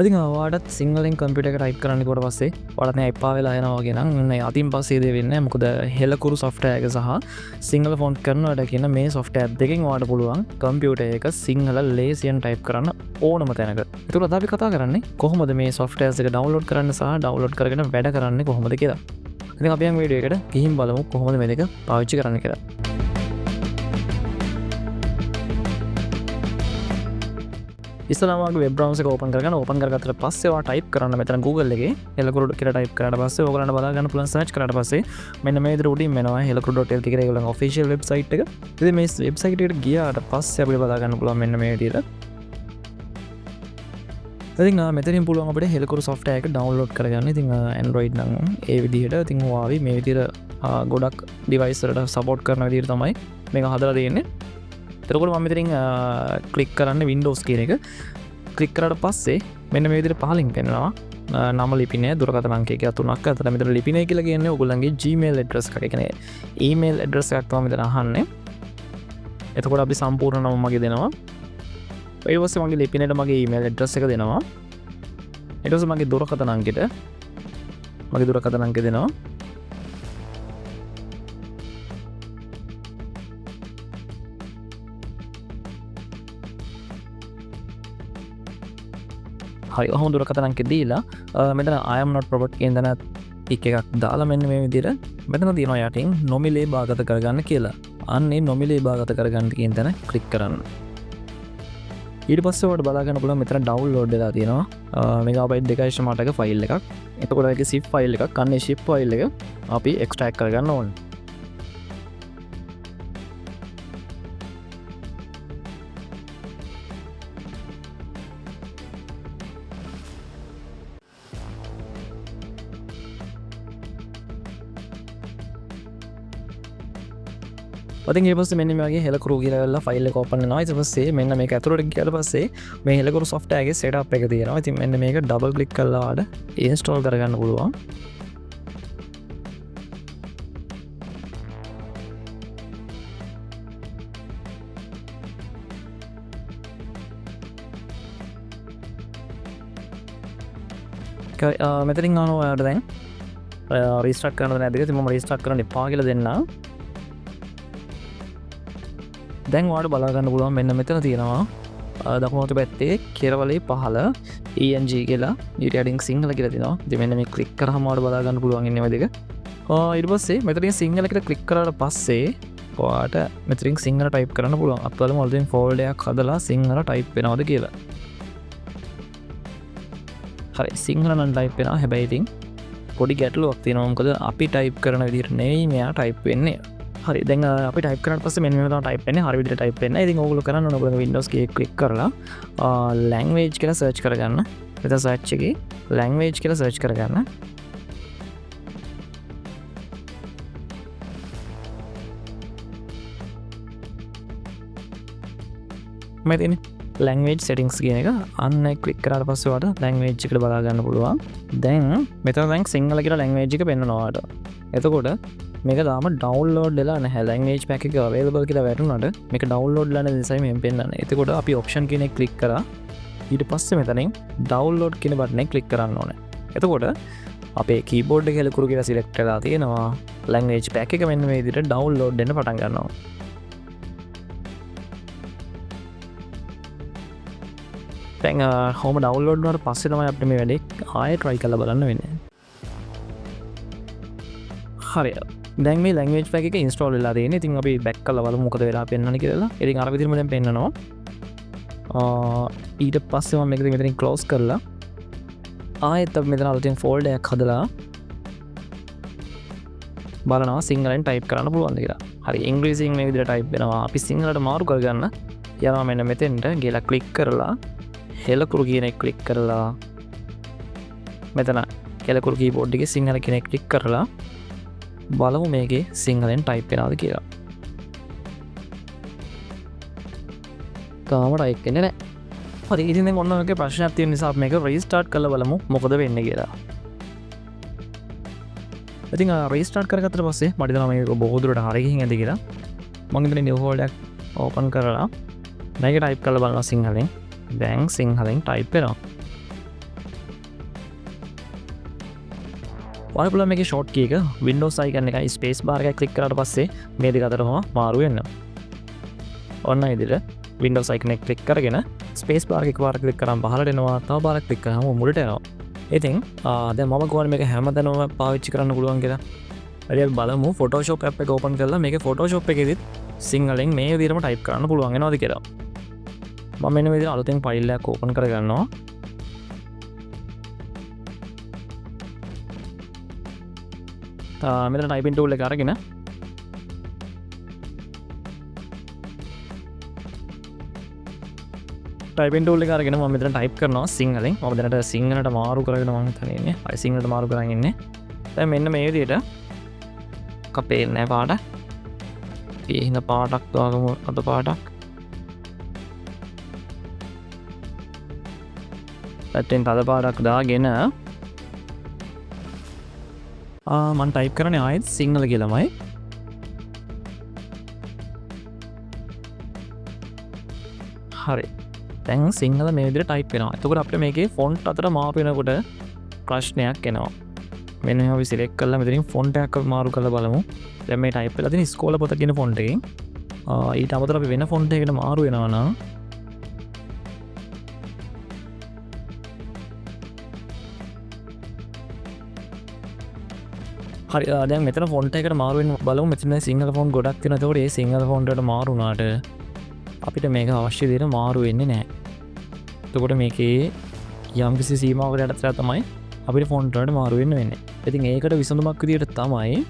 ඉතින් ඔයාලටත් සිංහලෙන් කම්පියුටර් එක ටයිප් කරන්නකොට පස්සේ ඔයාලට මේ එපා වෙලා යනවා වගේ නම් මේ අතින් පස්සේ දේ වෙන්නේ මොකද හෙලකුරු software එක සහ සිංහල ෆොන්ට් කරනවට කියන මේ software දෙකෙන් ඔයාලට පුළුවන් කම්පියුටර් එක සිංහල ලේසියෙන් ටයිප් කරන්න ඕනම තැනක. ඒකට අද අපි කතා කරන්නේ කොහොමද මේ softwares එක download කරන්න සහ download කරගෙන වැඩ කරන්නේ කොහොමද කියලා. ඉතින් අපි යන් වීඩියෝ එකට ගිහින් බලමු කොහොමද මේ දෙක පාවිච්චි කරන්න කියලා. ඉස්සලාමගේ වෙබ් බ්‍රවුසර් එක ඕපන් කරගන්න. ඕපන් කරගත්තට පස්සේ ඔයා ටයිප් කරන්න මෙතන Google එකේ හෙලකුරු කියලා ටයිප් කරාට පස්සේ ඔයගලන්ට බලා ගන්න පුළුවන් සර්ච් කරාට පස්සේ මෙන්න මේ විදිහට උඩින් එනවා helakuru.lk කියලා ඒගොල්ලන්ගේ ඔෆිෂියල් වෙබ්සයිට් එක. ඉතින් මේ වෙබ්සයිට් එකට ගියාට පස්සේ අපිට බලා ගන්න පුළුවන් මෙන්න මේ විදිහට. ඉතින් මෙතනින් පුළුවන් අපිට හෙලකුරු software එක download කරගන්න. ඉතින් Android නම් ඒ විදිහට ඉතින් ඔයාවි මේ විදිහට ගොඩක් device වලට support කරන විදිහට තමයි මේක හදලා තියෙන්නේ. එතකොට මම මෙතනින් ක්ලික් කරන්න Windows කියන එක. ක්ලික් කරාට පස්සේ මෙන්න මේ විදිහට පහලින් පෙන්නනවා නම ලිපිනය දුරකථන අංකය කියලා තුනක්. අතන මෙතන ලිපිනය කියලා කියන්නේ ඔයගොල්ලන්ගේ Gmail address එකක්. ඒ කියන්නේ email address එකක් තමයි මෙතන අහන්නේ. එතකොට අපි සම්පූර්ණ නම මගේ දෙනවා. ඊට පස්සේ මගේ ලිපිනයට මගේ email address එක දෙනවා. ඊට පස්සේ මගේ දුරකථන අංකෙට මගේ දුරකථන අංකය දෙනවා. හරි ඔහොම දුරකථන අංකය දීලා මෙතන I am not robot කියන තැන ටික් එකක් දාලා මෙන්න මේ විදිහට මෙතන තියෙනවා යටින් නොමිලේ භාගත කරගන්න කියලා. අන්නේ නොමිලේ භාගත කරගන්න කියන තැන ක්ලික් කරන්න. ඊට පස්සේ ඔයාලට බලා ගන්න පුළුවන් මෙතන ඩවුන්ලෝඩ් වෙලා තියෙනවා මෙගාබයිට් 2.8ක ෆයිල් එකක්. එතකොට ඒකේ zip ෆයිල් එකක්. අන්නේ zip ෆයිල් එක අපි එක්ස්ට්‍රැක්ට් කරගන්න ඕනේ. ඉතින් ඊට පස්සේ මෙන්න මේ වගේ හෙලකුරු කියලා ෆයිල් එක ඕපන් වෙනවා. ඊට පස්සේ මෙන්න මේක ඇතුළට ගියාට පස්සේ මේ හෙලකුරු software එකේ setup එක තියෙනවා. ඉතින් මෙන්න මේක double click කරලා ආඩ install කරගන්න පුළුවන්. මෙතනින් ආනෝ ඔයාලට දැන් restart කරන්න නැද්ද? ඉතින් මම restart කරන්න එපා කියලා දෙන්නා. දැන් ඔයාලට බලා ගන්න පුළුවන් මෙන්න මෙතන තියෙනවා දකුණු අත පැත්තේ කෙරවලේ පහළ ENG කියලා ඊට යටින් සිංහල කියලා තියෙනවා. ඉතින් මෙන්න මේ ක්ලික් කරාම ඔයාලට බලා ගන්න පුළුවන් ඉන්නේ මේ දෙක. ඊට පස්සේ මෙතනින් සිංහල කියලා ක්ලික් කරාට පස්සේ ඔයාලට මෙතනින් සිංහල ටයිප් කරන්න පුළුවන්. අපි බලමු ඔයාලෙන් ෆෝල්ඩර් එකක් හදලා සිංහල ටයිප් වෙනවද කියලා. හරි සිංහල නම් ටයිප් වෙනවා. හැබැයි ඉතින් පොඩි ගැටලුවක් තියෙනවා. මොකද අපි ටයිප් කරන විදිහට නෙවෙයි මෙයා ටයිප් වෙන්නේ. හරි දැන් අපි ටයිප් කරාට පස්සේ මෙන්න මෙතන ටයිප් වෙන්නේ හරි විදිහට ටයිප් වෙන්නේ. ඉතින් ඕගොල්ලෝ කරන්න ඕන ඔයගොල්ලෝ Windows කී ක්ලික් කරලා language කියලා සර්ච් කරගන්න. මෙතන සර්ච් එකේ language කියලා සර්ච් කරගන්න. මෙතන language settings කියන එක අන්න ක්ලික් කරාට පස්සේ ඔයාලට language එකට බලා ගන්න පුළුවන්. දැන් මෙතන දැන් සිංහල කියලා language එක පෙන්වනවා ඔයාලට. එතකොට මේක තාම ඩවුන්ලෝඩ් වෙලා නැහැ. ලැන්ග්වේජ් පැක් එක අවైలබල් කියලා වැටුණාට මේක ඩවුන්ලෝඩ් වෙලා නැති නිසා මෙහෙම පෙන්නන්නේ. එතකොට අපි ඔප්ෂන් කියන එක ක්ලික් කරා. ඊට පස්සේ මෙතනින් ඩවුන්ලෝඩ් කියන බටන් එක ක්ලික් කරන්න ඕනේ. එතකොට අපේ කීබෝඩ් එකේ හෙලකුරු කියලා සිලෙක්ට් කරලා තියෙනවා. ලැන්ග්වේජ් පැක් එක මෙන්න මේ විදිහට ඩවුන්ලෝඩ් වෙන්න පටන් ගන්නවා. දැන් හොම ඩවුන්ලෝඩ් වුණාට පස්සේ තමයි අපිට මේ වැඩේ ආයෙ try කරලා බලන්න වෙන්නේ. හරි දැන් මේ language pack එක install වෙලා තියෙන්නේ. ඉතින් අපි back කරලා බලමු මොකද වෙලා පෙන්වන්නේ කියලා. ඉතින් අර විදිහටම දැන් පෙන්නනවා. ඊට පස්සේ මම මේක මෙතනින් close කරලා ආයෙත් අපි මෙතන අලුතෙන් folder එකක් හදලා බලනවා සිංහලෙන් type කරන්න පුළුවන්ද කියලා. හරි ඉංග්‍රීසියෙන් මේ විදිහට type වෙනවා. අපි සිංහලට මාරු කරගන්න යනවා මෙන්න මෙතෙන්ට ගිහලා click කරලා හෙලකුරු කියන එක click කරලා මෙතන හෙලකුරු keyboard එකේ සිංහල කියන එක click කරලා බලමු මේකේ සිංහලෙන් ටයිප් වෙනවද කියලා. තාම ටයිප් වෙන්නේ නැහැ. හරි ඉතින් දැන් ඔන්න ඔයගේ ප්‍රශ්නයක් තියෙන නිසා අපි මේක රීස්ටාර්ට් කරලා බලමු මොකද වෙන්නේ කියලා. ඉතින් රීස්ටාර්ට් කරගත්තට පස්සේ මට හිතෙනවා මේක බොහෝ දුරට හරිය ගිහින් ඇති කියලා. මම ඉතින් new folder එකක් ඕපන් කරලා මේක ටයිප් කරලා බලනවා සිංහලෙන්. දැන් සිංහලෙන් ටයිප් වෙනවා. ඔයාලට පුළුවන් මේකේ ෂෝට් කී එක Windows icon එකයි ස්පේස් බාර් එක ක්ලික් කරාට පස්සේ මේ දෙක අතරම මාරු වෙනවා. ඔන්න ඉදිරියට Windows icon එක ක්ලික් කරගෙන ස්පේස් බාර් එක එකපාර ක්ලික් කරාම පහළට එනවා. තව පාරක් ක්ලික් කරාම මුලට එනවා. ඉතින් දැන් මම කියන්නේ මේක හැමතැනම පාවිච්චි කරන්න පුළුවන් කියලා. හරි අපි බලමු Photoshop app එක open කරලා මේකේ Photoshop එකේදීත් සිංහලෙන් මේ විදිහටම type කරන්න පුළුවන් වෙනවද කියලා. මම මෙන්න මේ විදිහට අලුතෙන් ෆයිල් එකක් open කරගන්නවා. මෙතන typing tool එක අරගෙන typing tool එක අරගෙන මම මෙතන type කරනවා සිංහලෙන්. මම දැනට සිංහලට මාරු කරගෙන මම හිතන්නේ ඉන්නේ. අය සිංහලට මාරු කරගෙන ඉන්නේ. දැන් මෙන්න මේ විදිහට කපේන්නේ නැහැ පාට. ඒ හිඳ පාටක් දාගමු අද පාටක්. පැත්තෙන් තද පාටක් දාගෙන මම ටයිප් කරන්නේ ආයෙත් සිංහල කියලාමයි. හරි. දැන් සිංහල මේ විදිහට ටයිප් වෙනවා. එතකොට අපිට මේකේ ෆොන්ට් අතර මාරු වෙනකොට ප්‍රශ්නයක් එනවා. මෙන්න මේවා අපි සිලෙක්ට් කරලා මෙතනින් ෆොන්ට් එකක් මාරු කරලා බලමු. දැන් මේ ටයිප් වෙලා තියෙන ඉස්කෝල පොත කියන ෆොන්ට් එකෙන් ඊට අමතරව අපි වෙන ෆොන්ට් එකකට මාරු වෙනවා නම් හරි. දැන් මෙතන ෆොන්ට් එකකට මාරු වෙන බලමු. මෙතන සිංහල ෆොන්ට් ගොඩක් තියෙනවා. ඒතකොට මේ සිංහල ෆොන්ට් එකට මාරු වුණාට අපිට මේක අවශ්‍ය විදිහට මාරු වෙන්නේ නැහැ. එතකොට මේකේ යම්කිසි සීමාවකට යටතට තමයි අපිට ෆොන්ට් වලට මාරු වෙන්නේ. ඉතින් ඒකට විසඳුමක් විදිහට තමයි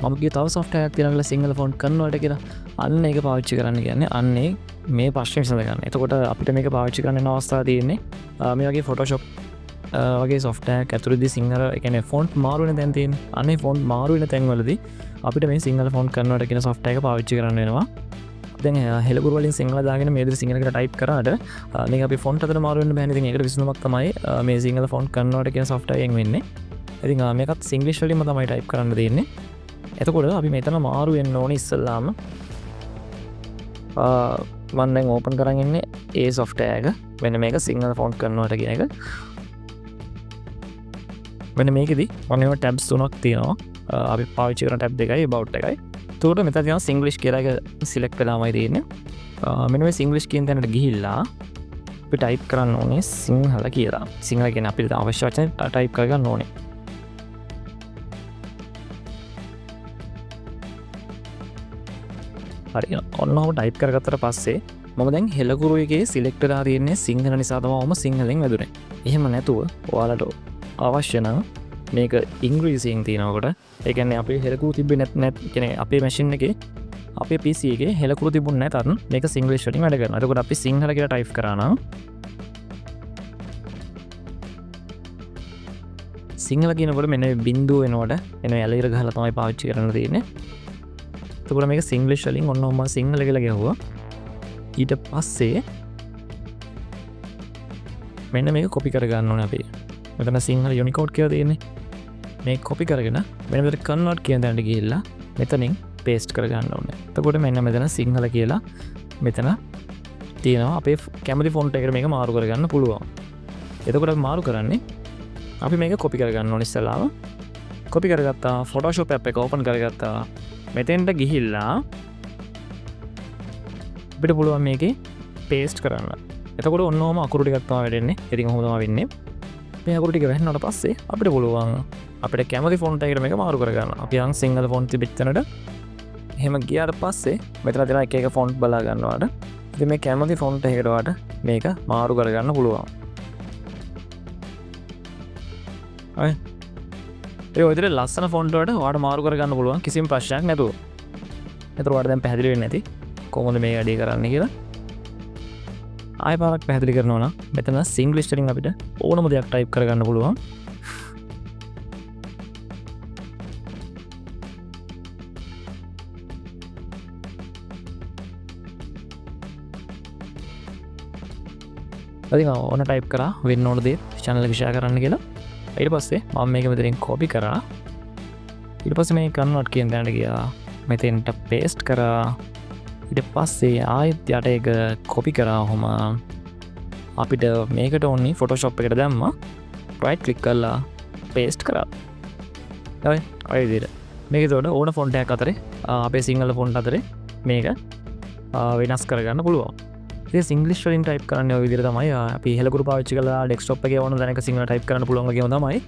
මම කිය තව software එකක් තියෙනවා කියලා සිංහල ෆොන්ට් කන්වර්ට් කියලා. අන්න ඒක පාවිච්චි කරන්න කියන්නේ අන්නේ මේ ප්‍රශ්නේ විසඳ ගන්න. එතකොට අපිට මේක පාවිච්චි කරන්න යන අවස්ථාව තියෙන්නේ මේ වගේ Photoshop වගේ software එකක් ඇතුළතදී සිංහල ඒ කියන්නේ ෆොන්ට් මාරු වෙන තැන් තියෙන්නේ. අනේ ෆොන්ට් මාරු වෙන තැන්වලදී අපිට මේ සිංහල ෆොන්ට් කන්වර්ට් කියන software එක පාවිච්චි කරන්න වෙනවා. දැන් හෙලකුරු වලින් සිංහල දාගෙන මේ විදිහට සිංහලකට ටයිප් කරාට මේක අපි ෆොන්ට් අතර මාරු වෙන්න බෑනේ. ඉතින් ඒකට විසඳුමක් තමයි මේ සිංහල ෆොන්ට් කන්වර්ට් කියන software එකෙන් වෙන්නේ. ඉතින් මේකත් සිංග්ලිෂ් වලින්ම තමයි ටයිප් කරන්න දෙන්නේ. එතකොට අපි මෙතන මාරු වෙන්න ඕනේ ඉස්සල්ලාම මම දැන් ඕපන් කරන් ඉන්නේ ඒ software එක. මෙන්න මේක සිංහල ෆොන්ට් කන්වර්ට් කියන එක. මෙන්න මේකෙදි මම මේ tabs තුනක් තියෙනවා. අපි පාවිච්චි කරන tab දෙකයි about එකයි. එතකොට මෙතන තියෙනවා සිංග්ලිෂ් කියලා එක සිලෙක්ට් වෙලාමයි තියෙන්නේ. මෙන්න මේ සිංග්ලිෂ් කියන තැනට ගිහිල්ලා අපි ටයිප් කරන්න ඕනේ සිංහල කියලා. සිංහල කියන්නේ අපිට අවශ්‍ය වචන ටයිප් කරගන්න ඕනේ. හරි. ඔන්න ඔහොම ටයිප් කරගත්තට පස්සේ මම දැන් හෙලකුරු එකේ සිලෙක්ට් කරලා තියෙන්නේ සිංහල නිසා තමයි මම සිංහලෙන් වැදුනේ. එහෙම නැතුව ඔයාලට අවශ්‍ය නම් මේක ඉංග්‍රීසියෙන් තියෙනකොට ඒ කියන්නේ අපේ හෙලකුරු තිබ්බේ නැත් කියන්නේ අපේ මැෂින් එකේ අපේ PC එකේ හෙලකුරු තිබුණ නැතත් මේක සිංග්ලිෂ් වලින් වැඩ කරනවා. එතකොට අපි සිංහල කියලා ටයිප් කරා නම් සිංහල කියනකොට මෙන්න බිංදුව වෙනකොට එන ඇලීර ගහලා තමයි පාවිච්චි කරන්න තියෙන්නේ. එතකොට මේක සිංග්ලිෂ් වලින් ඔන්න ඔහම සිංහල කියලා ගැහුවා. ඊට පස්සේ මෙන්න මේක කොපි කරගන්න ඕනේ අපි. මෙතන සිංහල යුනිකෝඩ් කියලා තියෙන්නේ. මේක කොපි කරගෙන මෙන්න මෙතන කන්වර්ට් කියන තැනට ගිහිල්ලා මෙතනින් පේස්ට් කරගන්න ඕනේ. එතකොට මෙන්න මෙතන සිංහල කියලා මෙතන තියෙනවා. අපේ කැමති ෆොන්ට් එකකට මේක මාරු කරගන්න පුළුවන්. එතකොට අපි මාරු කරන්නේ අපි මේක කොපි කරගන්න ඕනේ ඉස්සලාම. කොපි කරගත්තා. Photoshop app එක ඕපන් කරගත්තා. මෙතෙන්ට ගිහිල්ලා අපිට පුළුවන් මේකේ පේස්ට් කරන්න. එතකොට ඔන්න ඔහම අකුරු ටිකක් තමයි වැටෙන්නේ. ඉතින් ඔහොම තමයි වෙන්නේ. මේ අකුරු ටික වැටෙනාට පස්සේ අපිට පුළුවන් අපිට කැමති ෆොන්ට් එකකට මේක මාරු කරගන්න. අපි යන් සිංහල ෆොන්ට් තිබෙච්ච තැනට එහෙම ගියාට පස්සේ මෙතන තියෙන එක එක ෆොන්ට් බලා ගන්නවාට ඉතින් මේ කැමති ෆොන්ට් එකකට වාට මේක මාරු කරගන්න පුළුවන්. හරි. ඒ විදිහට ලස්සන ෆොන්ට් වලට ඔයාලට මාරු කරගන්න පුළුවන් කිසිම ප්‍රශ්නයක් නැතුව. ඒතර ඔයාලට දැන් පැහැදිලි වෙන්නේ නැති කොහොමද මේ වැඩේ කරන්නේ කියලා. ආයෙ පාරක් පැහැදිලි කරනවා නම් මෙතන සිංග්ලිෂ් වලින් අපිට ඕනම දෙයක් ටයිප් කරගන්න පුළුවන්. ඉතින් ඕන ටයිප් කරා වෙන්න ඕන දේ channel එක share කරන්න කියලා. ඊට පස්සේ මම මේක මෙතනින් copy කරා. ඊට පස්සේ මේ convert කියන තැනට ගියා. මෙතෙන්ට paste කරා. ඊට පස්සේ ආයෙත් යට එක copy කරා. ඔහම අපිට මේකට ඕනි Photoshop එකට දැම්මා. right click කරලා පේස්ට් කරා අයිදිර මේක තොට ඕන ෆොන්ටයක් අතරේ අපේ සිංහල ෆොන්ට අතරේ මේක වෙනස් කරගන්න පුළුවන් සිංගලිස්වලින් ටයිප් කරන්න විදිර තමයි අපි හෙලකුරු පාච්චි කලා ඩෙක්ස්ටොප් එක වන දැනක සිංහ ටයිප් කරන පුළුවන්ගේ තමයි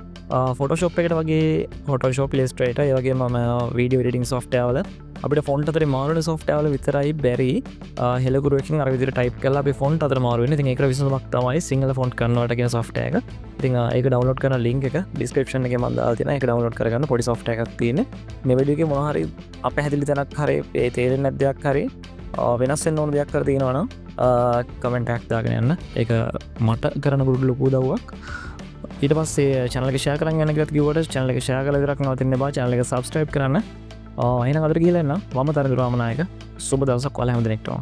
ෆොටෝශොප් එකට වගේ ෆොටෝශෝප් ලෙස්ට්‍රේට ඒවගේ ම වීඩියෝ ඩිටිං සොෆ්ටවල අපිට ෆොන්ට අතර මාරුන සොෆ්ටවල විතරයි බැරි හෙලකුරුවකින් අරවිදිර ටයිප් කලා අපි ෆොන්ට අතර මාරුවෙන ති එක විසමක් තමයි සිංහල ෆොන්ට් කරනවට කියෙන සොෆ්ට එක ති ඒක ඩවලෝඩ් කරන ලින්ක් එක ඩිස්ක්‍රපෂන් එක මන්දාතින එක ඩවලෝඩ් කරගන්න පොඩි සොෆ්ට එකක් තියෙන මෙවැඩියක මොහරි අප හැදිලි තැනක් හරි ඒ තේරෙන් නැදයක් හරි වෙනස්සෙන් ඕන දෙයක් කර තියෙනවනම් කමෙන්ටක් දාගෙන යන්න එක මට කරන පුරුඩු ලොකු දව්වක් ඊට පස්සේ චනලක ශය කරන්න ගනගත් කිවට චනලක ශය කල දරක් නවතින්න බා චනලක සබස්ට්‍රයිප් කරන්න අයන කදර කියලන්න වම තරදුරාමනායක සුබ දවසක් කොල හැමදනෙක්ටවා